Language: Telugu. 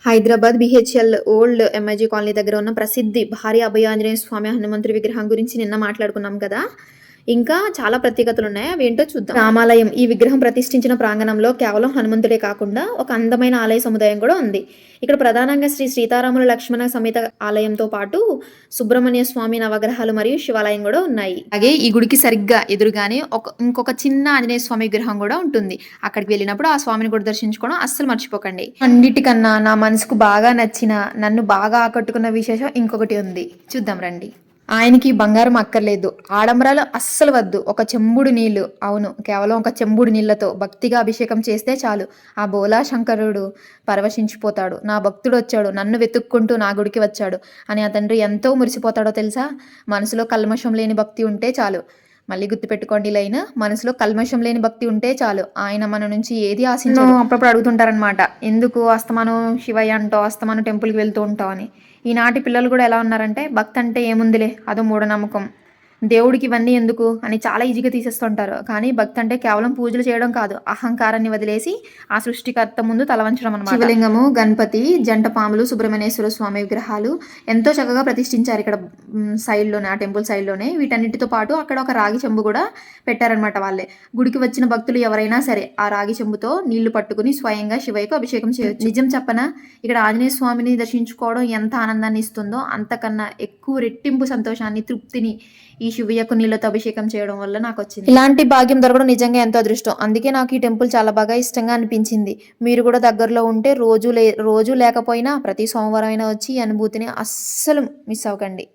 Hyderabad BHL old MIG colony దగ్గర ఉన్న ప్రసిద్ధి భారీ అభయ ఆంజనేయ స్వామి హనుమంతుడి విగ్రహం గురించి నిన్న మాట్లాడుకున్నాం కదా. ఇంకా చాలా ప్రత్యేకతలున్నాయి. అవేంటో చూద్దాం. రామాలయం ఈ విగ్రహం ప్రతిష్ఠించిన ప్రాంగణంలో కేవలం హనుమంతుడే కాకుండా ఒక అందమైన ఆలయ సముదాయం కూడా ఉంది. ఇక్కడ ప్రధానంగా శ్రీ సీతారాముల లక్ష్మణ సమేత ఆలయంతో పాటు సుబ్రహ్మణ్య స్వామి నవగ్రహాలు మరియు శివాలయం కూడా ఉన్నాయి. అలాగే ఈ గుడికి సరిగ్గా ఎదురుగానే ఇంకొక చిన్న ఆంజనేయ స్వామి విగ్రహం కూడా ఉంటుంది. అక్కడికి వెళ్ళినప్పుడు ఆ స్వామిని కూడా దర్శించుకోవడం అస్సలు మర్చిపోకండి. అన్నిటికన్నా నా మనసుకు బాగా నచ్చిన, నన్ను బాగా ఆకట్టుకున్న విశేషం ఇంకొకటి ఉంది, చూద్దాం రండి. ఆయనకి బంగారం అక్కర్లేదు, ఆడంబరాలు అస్సలు వద్దు. ఒక చెంబుడు నీళ్లు, అవును కేవలం ఒక చెంబుడు నీళ్లతో భక్తిగా అభిషేకం చేస్తే చాలు ఆ బోలా శంకరుడు పరవశించిపోతాడు. నా భక్తుడు వచ్చాడు, నన్ను వెతుక్కుంటూ నా గుడికి వచ్చాడు అని ఆ తండ్రి ఎంతో మురిసిపోతాడో తెలుసా. మనసులో కల్మషం లేని భక్తి ఉంటే చాలు. మళ్ళీ గుర్తుపెట్టుకోండి లైన్, మనసులో కల్మషం లేని భక్తి ఉంటే చాలు, ఆయన మన నుంచి ఏది ఆశించడు. అప్పుడప్పుడు అడుగుతుంటారనమాట, ఎందుకు అస్తమానం శివయ్య అంటావు, అస్తమానం టెంపుల్కి వెళ్తూ ఉంటావు అని. ఈనాటి పిల్లలు కూడా ఎలా ఉన్నారంటే, భక్తి అంటే ఏముందిలే, అదో మూఢనమ్మకం, దేవుడికి ఇవన్నీ ఎందుకు అని చాలా ఈజీగా తీసేస్తుంటారు. కానీ భక్తి అంటే కేవలం పూజలు చేయడం కాదు, అహంకారాన్ని వదిలేసి ఆ సృష్టికర్త ముందు తలవంచడం అనమాట. శివలింగము, గణపతి, జంట పాములు, సుబ్రహ్మణ్యేశ్వర స్వామి విగ్రహాలు ఎంతో చక్కగా ప్రతిష్ఠించారు ఇక్కడ సైడ్లోనే, ఆ టెంపుల్ సైడ్లోనే. వీటన్నిటితో పాటు అక్కడ ఒక రాగి చెంబు కూడా పెట్టారనమాట వాళ్ళే. గుడికి వచ్చిన భక్తులు ఎవరైనా సరే ఆ రాగి చెంబుతో నీళ్లు పట్టుకుని స్వయంగా శివయ్యకు అభిషేకం చేయొచ్చు. నిజం చెప్పనా, ఇక్కడ ఆంజనేయ స్వామిని దర్శించుకోవడం ఎంత ఆనందాన్ని ఇస్తుందో అంతకన్నా ఎక్కువ రెట్టింపు సంతోషాన్ని, తృప్తిని ఈ శివయ్యకు నీళ్ళతో అభిషేకం చేయడం వల్ల నాకు వచ్చింది. ఇలాంటి భాగ్యం దొరకడం నిజంగా ఎంతో అదృష్టం. అందుకే నాకు ఈ టెంపుల్ చాలా బాగా ఇష్టంగా అనిపించింది. మీరు కూడా దగ్గరలో ఉంటే రోజు లేకపోయినా ప్రతి సోమవారం అయినా వచ్చి ఈ అనుభూతిని అస్సలు మిస్ అవ్వకండి.